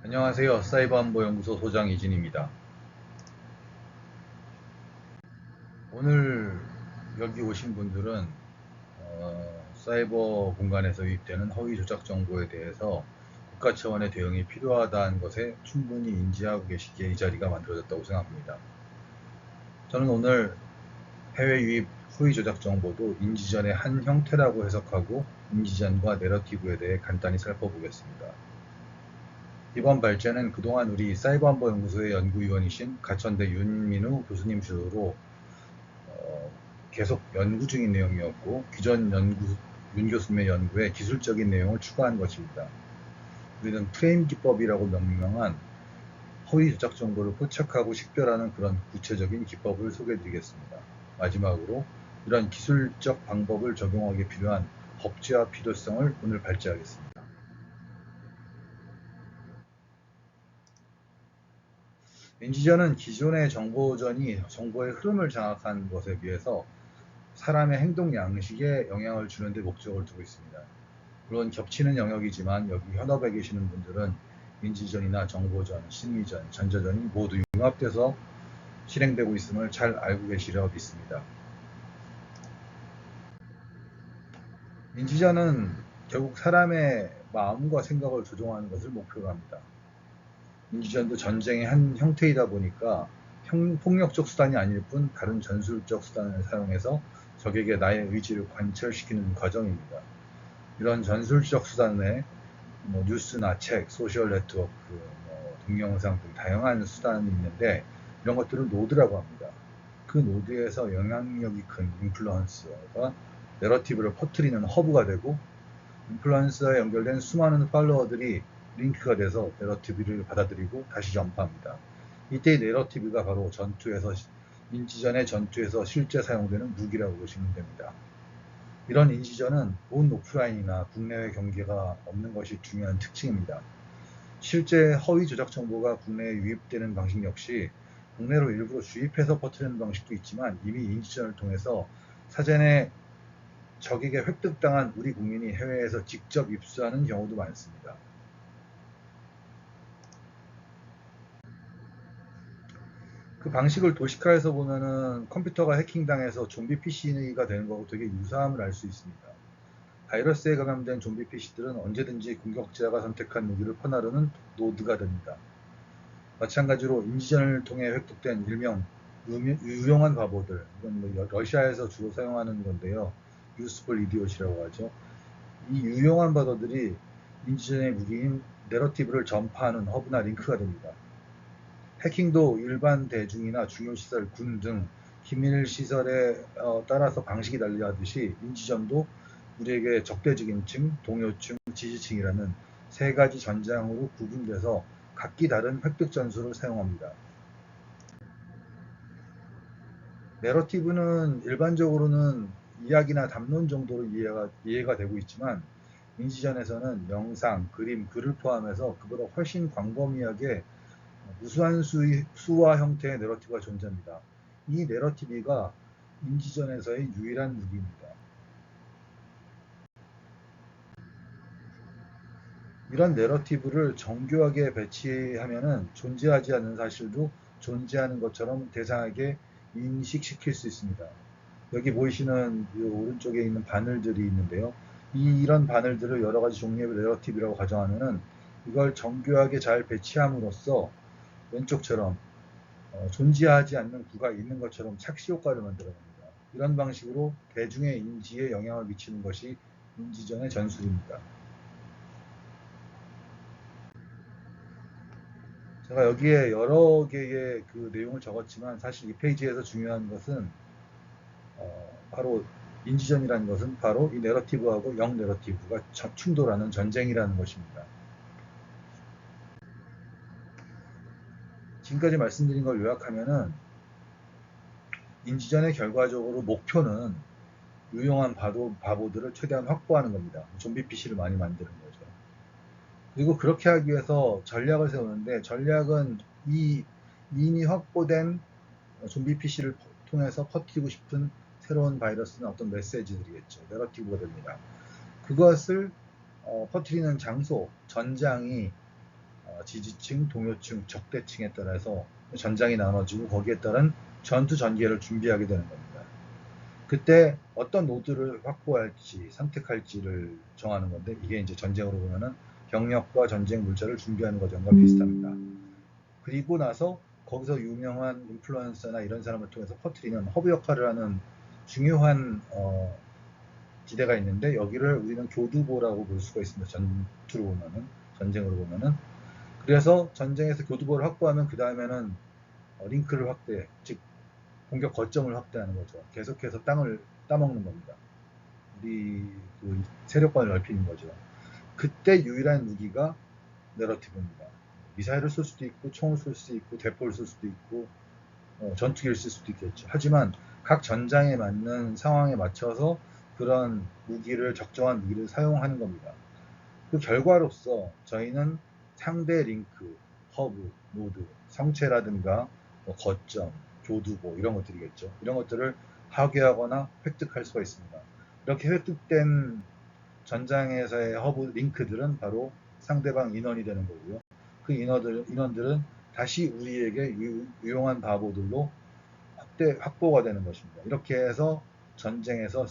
안녕하세요. 사이버안보연구소 소장 이진입니다. 오늘 여기 오신 분들은 사이버 공간에서 유입되는 허위 조작 정보에 대해서 국가 차원의 대응이 필요하다는 것에 충분히 인지하고 계시기에 이 자리가 만들어졌다고 생각합니다. 저는 오늘 해외 유입 허위 조작 정보도 인지전의 한 형태라고 해석하고 인지전과 내러티브에 대해 간단히 살펴보겠습니다. 이번 발제는 그동안 우리 사이버안보연구소의 연구위원이신 가천대 윤민우 교수님 주도로 계속 연구 중인 내용이었고, 기존 윤 교수님의 연구에 기술적인 내용을 추가한 것입니다. 우리는 프레임 기법이라고 명명한 허위 조작 정보를 포착하고 식별하는 그런 구체적인 기법을 소개해드리겠습니다. 마지막으로 이런 기술적 방법을 적용하기 필요한 법제화 필요성을 오늘 발제하겠습니다. 인지전은 기존의 정보전이 정보의 흐름을 장악한 것에 비해서 사람의 행동 양식에 영향을 주는 데 목적을 두고 있습니다. 물론 겹치는 영역이지만 여기 현업에 계시는 분들은 인지전이나 정보전, 심리전, 전자전이 모두 융합돼서 실행되고 있음을 잘 알고 계시려 믿습니다. 인지전은 결국 사람의 마음과 생각을 조종하는 것을 목표로 합니다. 인지전도 전쟁의 한 형태이다 보니까 폭력적 수단이 아닐 뿐 다른 전술적 수단을 사용해서 적에게 나의 의지를 관철시키는 과정입니다. 이런 전술적 수단에 뉴스나 책, 소셜 네트워크, 동영상 등 다양한 수단이 있는데 이런 것들을 노드라고 합니다. 그 노드에서 영향력이 큰 인플루언서가 내러티브를 퍼뜨리는 허브가 되고, 인플루언서에 연결된 수많은 팔로워들이 링크가 돼서 내러티브를 받아들이고 다시 전파합니다. 이때의 내러티브가 바로 인지전의 전투에서 실제 사용되는 무기라고 보시면 됩니다. 이런 인지전은 온 오프라인이나 국내외 경계가 없는 것이 중요한 특징입니다. 실제 허위 조작 정보가 국내에 유입되는 방식 역시 국내로 일부러 주입해서 퍼뜨리는 방식도 있지만, 이미 인지전을 통해서 사전에 적에게 획득당한 우리 국민이 해외에서 직접 입수하는 경우도 많습니다. 그 방식을 도식화해서 보면은 컴퓨터가 해킹당해서 좀비 PC가 되는 거하고 되게 유사함을 알 수 있습니다. 바이러스에 감염된 좀비 PC들은 언제든지 공격자가 선택한 무기를 퍼나르는 노드가 됩니다. 마찬가지로 인지전을 통해 획득된 일명 유용한 바보들, 이건 러시아에서 주로 사용하는 건데요. 유스풀 이디엇이라고 하죠. 이 유용한 바보들이 인지전의 무기인 내러티브를 전파하는 허브나 링크가 됩니다. 해킹도 일반 대중이나 중요시설, 군 등 기밀시설에 따라서 방식이 달리하듯이 인지전도 우리에게 적대적인 층, 동요층, 지지층이라는 세 가지 전장으로 구분돼서 각기 다른 획득 전술을 사용합니다. 내러티브는 일반적으로는 이야기나 담론 정도로 이해가 되고 있지만, 인지전에서는 영상, 그림, 글을 포함해서 그보다 훨씬 광범위하게 무수한 수와 형태의 내러티브가 존재합니다. 이 내러티브가 인지전에서의 유일한 무기입니다. 이런 내러티브를 정교하게 배치하면은 존재하지 않는 사실도 존재하는 것처럼 대상에게 인식시킬 수 있습니다. 여기 보이시는 오른쪽에 있는 바늘들이 있는데요. 이런 바늘들을 여러 가지 종류의 내러티브라고 가정하면은 이걸 정교하게 잘 배치함으로써 왼쪽처럼 존재하지 않는 구가 있는 것처럼 착시 효과를 만들어냅니다. 이런 방식으로 대중의 인지에 영향을 미치는 것이 인지전의 전술입니다. 제가 여기에 여러 개의 그 내용을 적었지만, 사실 이 페이지에서 중요한 것은 바로 인지전이라는 것은 바로 이 내러티브하고 영 내러티브가 충돌하는 전쟁이라는 것입니다. 지금까지 말씀드린 걸 요약하면은, 인지전의 결과적으로 목표는 유용한 바보들을 최대한 확보하는 겁니다. 좀비 PC를 많이 만드는 거죠. 그리고 그렇게 하기 위해서 전략을 세우는데, 전략은 이미 확보된 좀비 PC를 통해서 퍼뜨리고 싶은 새로운 바이러스나 어떤 메시지들이겠죠. 내러티브가 됩니다. 그것을 퍼뜨리는 장소, 전장이 지지층, 동요층, 적대층에 따라서 전장이 나눠지고 거기에 따른 전투 전개를 준비하게 되는 겁니다. 그때 어떤 노드를 확보할지 선택할지를 정하는 건데 이게 이제 전쟁으로 보면은 병력과 전쟁 물자를 준비하는 과정과 비슷합니다. 그리고 나서 거기서 유명한 인플루언서나 이런 사람을 통해서 퍼뜨리는 허브 역할을 하는 중요한 지대가 있는데 여기를 우리는 교두보라고 볼 수가 있습니다. 전투로 보면은 전쟁으로 보면은 그래서 전쟁에서 교두보를 확보하면 그 다음에는 링크를 확대, 즉 공격 거점을 확대하는 거죠. 계속해서 땅을 따먹는 겁니다. 우리 그 세력관을 넓히는 거죠. 그때 유일한 무기가 내러티브입니다. 미사일을 쏠 수도 있고 총을 쏠 수도 있고 대포를 쏠 수도 있고 전투기를 쓸 수도 있겠죠. 하지만 각 전장에 맞는 상황에 맞춰서 그런 무기를 적정한 무기를 사용하는 겁니다. 그 결과로서 저희는 상대 링크, 허브, 노드, 성체라든가 거점, 교두보 이런 것들이겠죠. 이런 것들을 파괴하거나 획득할 수가 있습니다. 이렇게 획득된 전장에서의 허브 링크들은 바로 상대방 인원이 되는 거고요. 그 인원들은 다시 우리에게 유용한 바보들로 확보가 되는 것입니다. 이렇게 해서 전쟁에서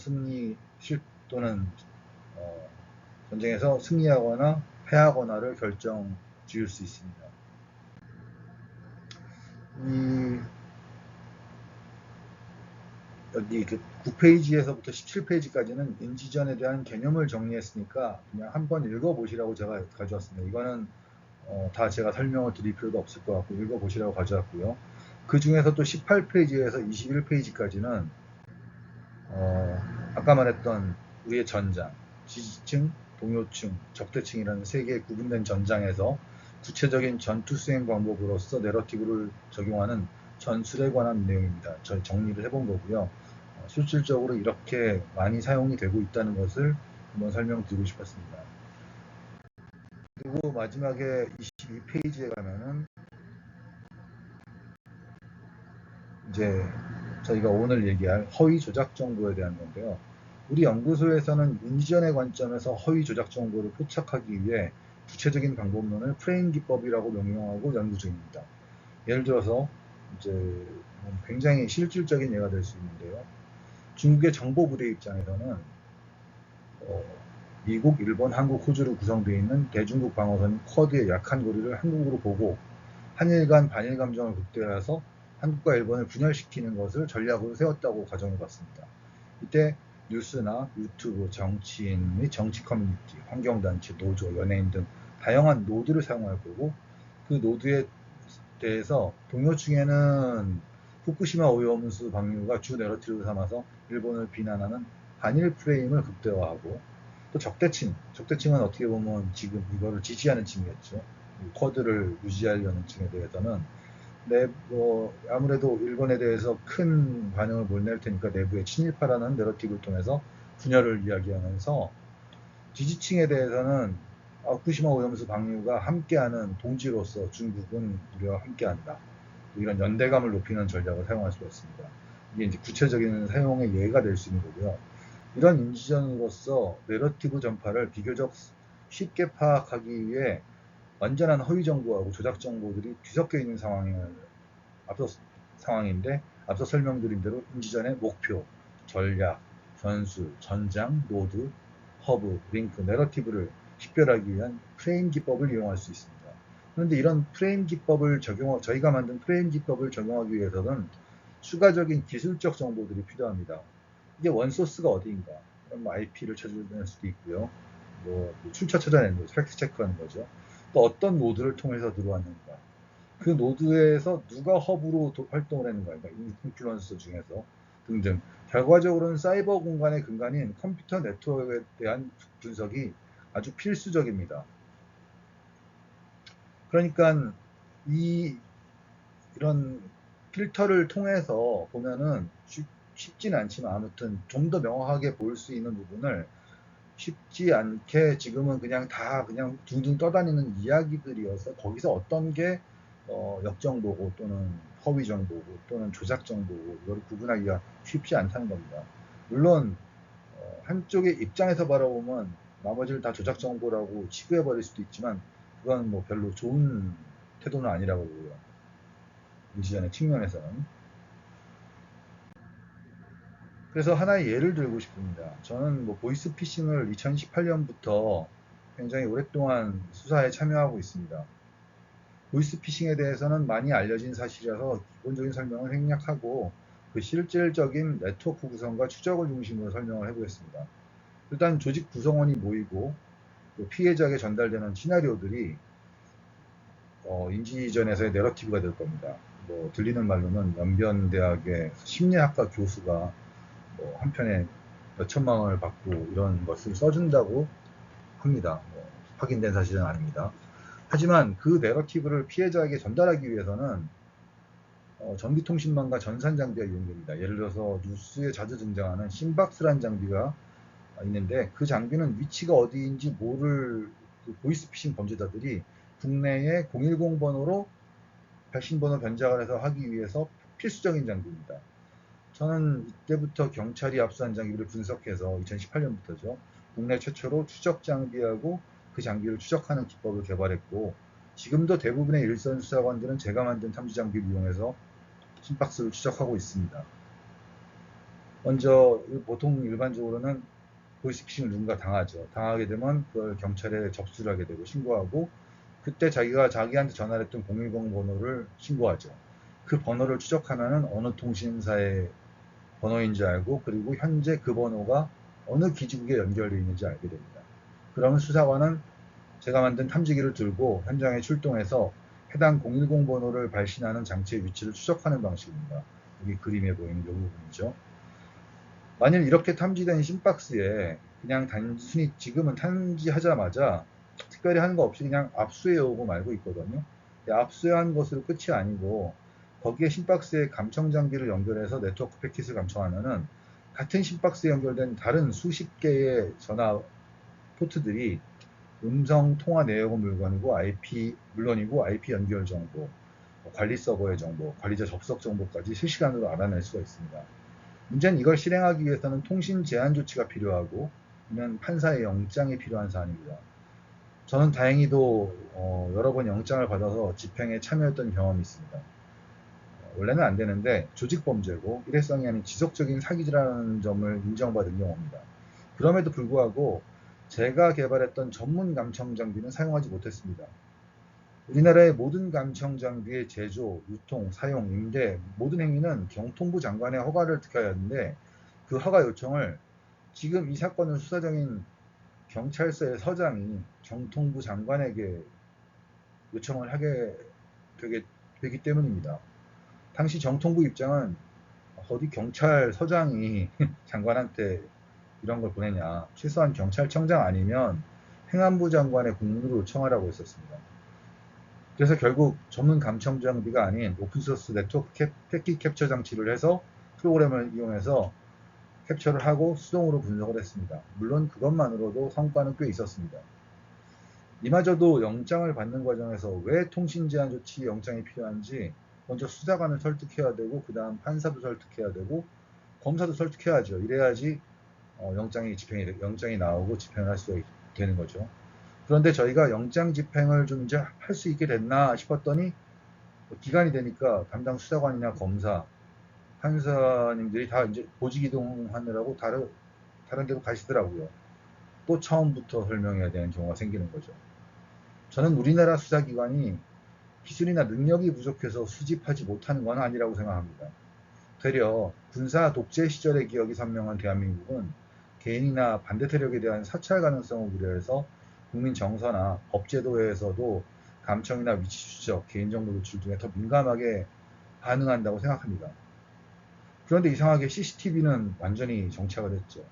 또는 전쟁에서 승리하거나 패하거나를 결정 지을 수 있습니다. 여기 9페이지에서부터 17페이지까지는 인지전에 대한 개념을 정리했으니까 그냥 한번 읽어보시라고 제가 가져왔습니다. 이거는 다 제가 설명을 드릴 필요도 없을 것 같고 읽어보시라고 가져왔고요. 그 중에서 또 18페이지에서 21페이지까지는 아까 말했던 우리의 전장, 지지층, 동요층, 적대층이라는 세 개의 구분된 전장에서 구체적인 전투 수행 방법으로서 내러티브를 적용하는 전술에 관한 내용입니다. 저희 정리를 해본 거고요. 실질적으로 이렇게 많이 사용이 되고 있다는 것을 한번 설명드리고 싶었습니다. 그리고 마지막에 22페이지에 가면은 이제 저희가 오늘 얘기할 허위 조작 정보에 대한 건데요. 우리 연구소에서는 인지전의 관점에서 허위 조작 정보를 포착하기 위해 구체적인 방법론을 프레임 기법이라고 명명하고 연구 중입니다. 예를 들어서 이제 굉장히 실질적인 예가 될 수 있는데요. 중국의 정보부대 입장에서는 미국, 일본, 한국, 호주로 구성되어 있는 대중국 방어선 쿼드의 약한 고리를 한국으로 보고 한일 간 반일 감정을 극대화해서 한국과 일본을 분열시키는 것을 전략으로 세웠다고 가정해봤습니다. 이때 뉴스나 유튜브, 정치인 및 정치 커뮤니티, 환경단체, 노조, 연예인 등 다양한 노드를 사용할 거고 그 노드에 대해서 동요층에는 후쿠시마 오염수 방류가 주 내러티브를 삼아서 일본을 비난하는 반일 프레임을 극대화하고 또 적대층은 어떻게 보면 지금 이거를 지지하는 층이겠죠. 쿼드를 유지하려는 층에 대해서는 아무래도 일본에 대해서 큰 반응을 못 낼 테니까 내부에 친일파라는 내러티브를 통해서 분열을 이야기하면서 지지층에 대해서는 후쿠시마 오염수 방류가 함께하는 동지로서 중국은 우리와 함께한다. 이런 연대감을 높이는 전략을 사용할 수가 있습니다. 이게 이제 구체적인 사용의 예가 될 수 있는 거고요. 이런 인지전으로서 내러티브 전파를 비교적 쉽게 파악하기 위해 완전한 허위 정보하고 조작 정보들이 뒤섞여 있는 상황인데 앞서 설명드린 대로 인지전의 목표, 전략, 전술, 전장, 노드, 허브, 링크, 내러티브를 식별하기 위한 프레임 기법을 이용할 수 있습니다. 그런데 이런 프레임 기법을 저희가 만든 프레임 기법을 적용하기 위해서는 추가적인 기술적 정보들이 필요합니다. 이게 원소스가 어디인가? IP를 찾아낼 수도 있고요. 출처 찾아내는 거죠. 팩트 체크하는 거죠. 또 어떤 노드를 통해서 들어왔는가. 그 노드에서 누가 허브로 활동을 했는가. 그러니까 인플루언서 중에서 등등. 결과적으로는 사이버 공간의 근간인 컴퓨터 네트워크에 대한 분석이 아주 필수적입니다. 그러니까 이런 필터를 통해서 보면은 쉽지는 않지만 아무튼 좀 더 명확하게 볼 수 있는 부분을 쉽지 않게 지금은 그냥 둥둥 떠다니는 이야기들이어서 거기서 어떤 게 역정보고 또는 허위 정보고 또는 조작 정보고 이걸 구분하기가 쉽지 않다는 겁니다. 물론 한쪽의 입장에서 바라보면 나머지를 다 조작 정보라고 치부해버릴 수도 있지만 그건 뭐 별로 좋은 태도는 아니라고 보고요. 인지전의 측면에서는. 그래서 하나의 예를 들고 싶습니다. 저는 뭐 보이스피싱을 2018년부터 굉장히 오랫동안 수사에 참여하고 있습니다. 보이스피싱에 대해서는 많이 알려진 사실이라서 기본적인 설명을 생략하고 그 실질적인 네트워크 구성과 추적을 중심으로 설명을 해보겠습니다. 일단 조직 구성원이 모이고 피해자에게 전달되는 시나리오들이 인지전에서의 내러티브가 될 겁니다. 뭐 들리는 말로는 연변대학의 심리학과 교수가 뭐 한편에 몇천만 원을 받고 이런 것을 써준다고 합니다. 확인된 사실은 아닙니다. 하지만 그 내러티브를 피해자에게 전달하기 위해서는 전기통신망과 전산 장비가 이용됩니다. 예를 들어서 뉴스에 자주 등장하는 심박스라는 장비가 있는데 그 장비는 위치가 어디인지 모를 그 보이스피싱 범죄자들이 국내에 010 번호로 발신번호 변작을 해서 하기 위해서 필수적인 장비입니다. 저는 이때부터 경찰이 압수한 장비를 분석해서 2018년부터죠. 국내 최초로 추적 장비하고 그 장비를 추적하는 기법을 개발했고 지금도 대부분의 일선 수사관들은 제가 만든 탐지 장비를 이용해서 심박수를 추적하고 있습니다. 먼저 보통 일반적으로는 보이스피싱을 누군가 당하죠. 당하게 되면 그걸 경찰에 접수를 하게 되고 신고하고 그때 자기가 자기한테 전화를 했던 010 번호를 신고하죠. 그 번호를 추적하면은 어느 통신사의 번호인지 알고 그리고 현재 그 번호가 어느 기지국에 연결되어 있는지 알게 됩니다. 그러면 수사관은 제가 만든 탐지기를 들고 현장에 출동해서 해당 010 번호를 발신하는 장치의 위치를 추적하는 방식입니다. 여기 그림에 보이는 이 부분이죠. 만일 이렇게 탐지된 심박스에 그냥 단순히 지금은 탐지하자마자 특별히 하는 거 없이 그냥 압수해 오고 말고 있거든요. 압수한 것으로 끝이 아니고 거기에 심박스에 감청 장비를 연결해서 네트워크 패킷을 감청하면은 같은 심박스에 연결된 다른 수십 개의 전화 포트들이 음성 통화 내역은 물론이고 IP 연결 정보, 관리 서버의 정보, 관리자 접속 정보까지 실시간으로 알아낼 수가 있습니다. 문제는 이걸 실행하기 위해서는 통신 제한 조치가 필요하고 이는 판사의 영장이 필요한 사안입니다. 저는 다행히도 여러 번 영장을 받아서 집행에 참여했던 경험이 있습니다. 원래는 안 되는데 조직범죄고 일회성이 아닌 지속적인 사기라는 점을 인정받은 경우입니다. 그럼에도 불구하고 제가 개발했던 전문 감청 장비는 사용하지 못했습니다. 우리나라의 모든 감청 장비의 제조, 유통, 사용, 임대 모든 행위는 경통부 장관의 허가를 득해야 하는데 그 허가 요청을 지금 이 사건을 수사 중인 경찰서의 서장이 경통부 장관에게 요청을 하게 되기 때문입니다. 당시 정통부 입장은 어디 경찰서장이 장관한테 이런 걸 보내냐. 최소한 경찰청장 아니면 행안부 장관의 공문으로 요청하라고 했었습니다. 그래서 결국 전문 감청 장비가 아닌 오픈소스 네트워크 패킷 캡처 장치를 해서 프로그램을 이용해서 캡처를 하고 수동으로 분석을 했습니다. 물론 그것만으로도 성과는 꽤 있었습니다. 이마저도 영장을 받는 과정에서 왜 통신 제한 조치 영장이 필요한지 먼저 수사관을 설득해야 되고 그 다음 판사도 설득해야 되고 검사도 설득해야죠. 이래야지 영장이 나오고 집행을 할 수가 되는 거죠. 그런데 저희가 영장 집행을 좀 이제 할 수 있게 됐나 싶었더니 기간이 되니까 담당 수사관이나 검사, 판사님들이 다 이제 보직 이동하느라고 다른 데로 가시더라고요. 또 처음부터 설명해야 되는 경우가 생기는 거죠. 저는 우리나라 수사기관이 기술이나 능력이 부족해서 수집하지 못하는 건 아니라고 생각합니다. 되려 군사 독재 시절의 기억이 선명한 대한민국은 개인이나 반대 세력에 대한 사찰 가능성을 우려해서 국민 정서나 법제도에서도 감청이나 위치 추적, 개인정보 노출 등에 더 민감하게 반응한다고 생각합니다. 그런데 이상하게 CCTV는 완전히 정착을 했죠.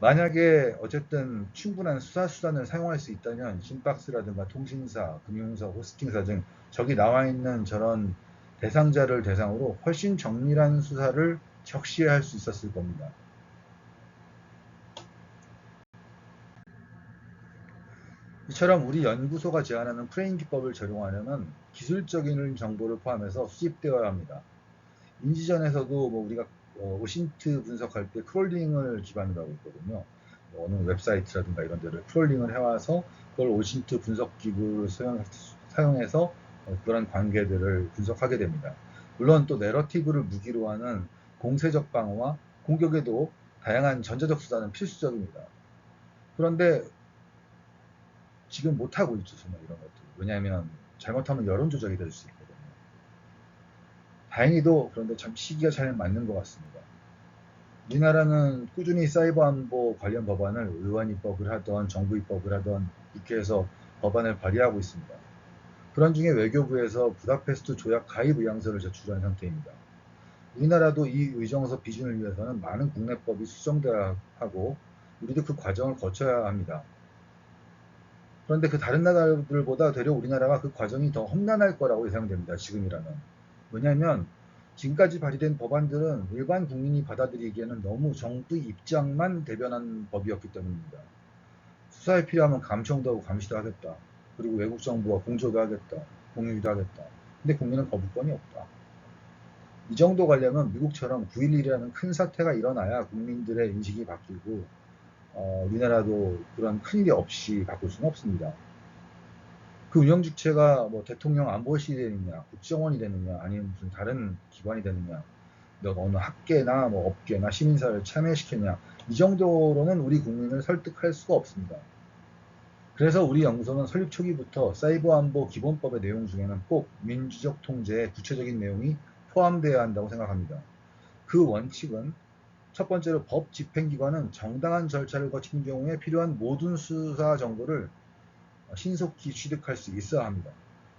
만약에 어쨌든 충분한 수단을 사용할 수 있다면 심박스라든가 통신사, 금융사, 호스팅사 등 저기 나와 있는 저런 대상자를 대상으로 훨씬 정밀한 수사를 적시할 수 있었을 겁니다. 이처럼 우리 연구소가 제안하는 프레임 기법을 적용하려면 기술적인 정보를 포함해서 수집되어야 합니다. 인지전에서도 뭐 우리가 오신트 분석할 때 크롤링을 기반으로 하고 있거든요. 어느 웹사이트라든가 이런 데를 크롤링을 해와서 그걸 오신트 분석 기구를 사용해서 그런 관계들을 분석하게 됩니다. 물론 또 내러티브를 무기로 하는 공세적 방어와 공격에도 다양한 전자적 수단은 필수적입니다. 그런데 지금 못하고 있죠, 정말 이런 것들. 왜냐하면 잘못하면 여론 조작이 될 수 있거든요. 다행히도 그런데 참 시기가 잘 맞는 것 같습니다. 우리나라는 꾸준히 사이버 안보 관련 법안을 의원 입법을 하던 정부 입법을 하던 국회에서 법안을 발의하고 있습니다. 그런 중에 외교부에서 부다페스트 조약 가입 의향서를 제출한 상태입니다. 우리나라도 이 의정서 비준을 위해서는 많은 국내법이 수정돼야 하고 우리도 그 과정을 거쳐야 합니다. 그런데 그 다른 나라들보다 되려 우리나라가 그 과정이 더 험난할 거라고 예상됩니다. 지금이라면. 왜냐하면 지금까지 발의된 법안들은 일반 국민이 받아들이기에는 너무 정부 입장만 대변한 법이었기 때문입니다. 수사에 필요하면 감청도 하고 감시도 하겠다. 그리고 외국 정부와 공조도 하겠다. 공유도 하겠다. 근데 국민은 거부권이 없다. 이 정도 가려면 미국처럼 9.11이라는 큰 사태가 일어나야 국민들의 인식이 바뀌고 우리나라도 그런 큰일이 없이 바꿀 수는 없습니다. 그 운영 주체가 뭐 대통령 안보실이 되느냐, 국정원이 되느냐, 아니면 무슨 다른 기관이 되느냐, 어느 학계나 뭐 업계나 시민사회를 참여시키느냐, 이 정도로는 우리 국민을 설득할 수가 없습니다. 그래서 우리 연구소는 설립 초기부터 사이버 안보 기본법의 내용 중에는 꼭 민주적 통제의 구체적인 내용이 포함되어야 한다고 생각합니다. 그 원칙은 첫 번째로 법 집행기관은 정당한 절차를 거친 경우에 필요한 모든 수사 정보를 신속히 취득할 수 있어야 합니다.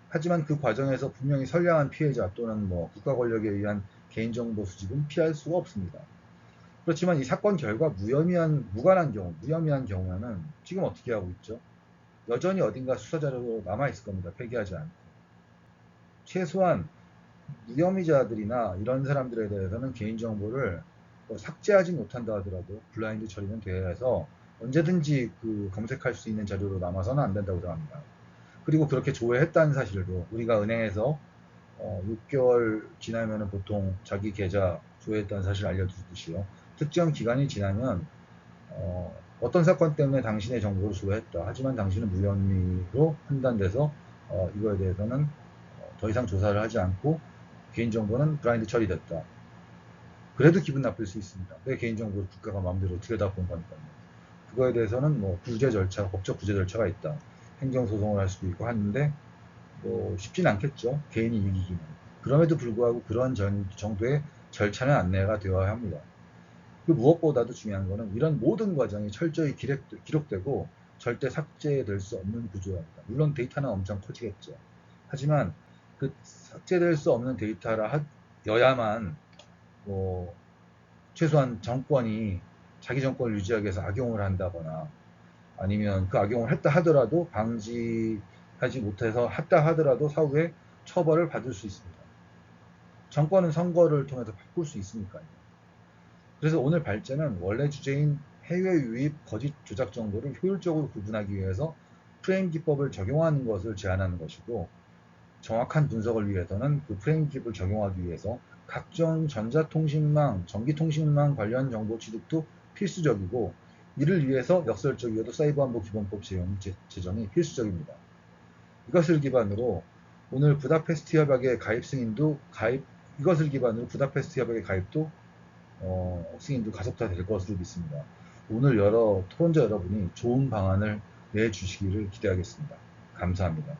하지만 그 과정에서 분명히 선량한 피해자 또는 뭐 국가 권력에 의한 개인정보 수집은 피할 수가 없습니다. 그렇지만 이 사건 결과 무관한 경우, 무혐의한 경우에는 지금 어떻게 하고 있죠? 여전히 어딘가 수사자료로 남아있을 겁니다. 폐기하지 않고. 최소한 무혐의자들이나 이런 사람들에 대해서는 개인정보를 삭제하지 못한다 하더라도 블라인드 처리는 돼서 언제든지 그 검색할 수 있는 자료로 남아서는 안 된다고 생각합니다. 그리고 그렇게 조회했다는 사실도 우리가 은행에서 6개월 지나면 보통 자기 계좌 조회했다는 사실을 알려주듯이요. 특정 기간이 지나면 어떤 사건 때문에 당신의 정보를 조회했다. 하지만 당신은 무혐의로 판단돼서 이거에 대해서는 더 이상 조사를 하지 않고 개인정보는 블라인드 처리됐다. 그래도 기분 나쁠 수 있습니다. 내 개인정보를 국가가 마음대로 들여다본 거니까요. 그거에 대해서는 뭐 구제 절차, 법적 구제 절차가 있다. 행정소송을 할 수도 있고 하는데 뭐 쉽진 않겠죠. 개인이 이기기는. 그럼에도 불구하고 그런 정도의 절차는 안내가 되어야 합니다. 그 무엇보다도 중요한 것은 이런 모든 과정이 철저히 기록되고 절대 삭제될 수 없는 구조입니다. 물론 데이터는 엄청 커지겠죠. 하지만 그 삭제될 수 없는 데이터라여야만 뭐 최소한 정권이 자기 정권을 유지하기 위해서 악용을 한다거나 아니면 그 악용을 했다 하더라도 방지하지 못해서 했다 하더라도 사후에 처벌을 받을 수 있습니다. 정권은 선거를 통해서 바꿀 수 있으니까요. 그래서 오늘 발제는 원래 주제인 해외 유입 거짓 조작 정보를 효율적으로 구분하기 위해서 프레임 기법을 적용하는 것을 제안하는 것이고 정확한 분석을 위해서는 그 프레임 기법을 적용하기 위해서 각종 전자통신망, 전기통신망 관련 정보 취득도 필수적이고 이를 위해서 역설적이어도 사이버안보 기본법 제정이 필수적입니다. 이것을 기반으로 오늘 부다페스트 협약의 이것을 기반으로 부다페스트 협약의 가입도 승인도 가속화될 것으로 믿습니다. 오늘 토론자 여러분이 좋은 방안을 내주시기를 기대하겠습니다. 감사합니다.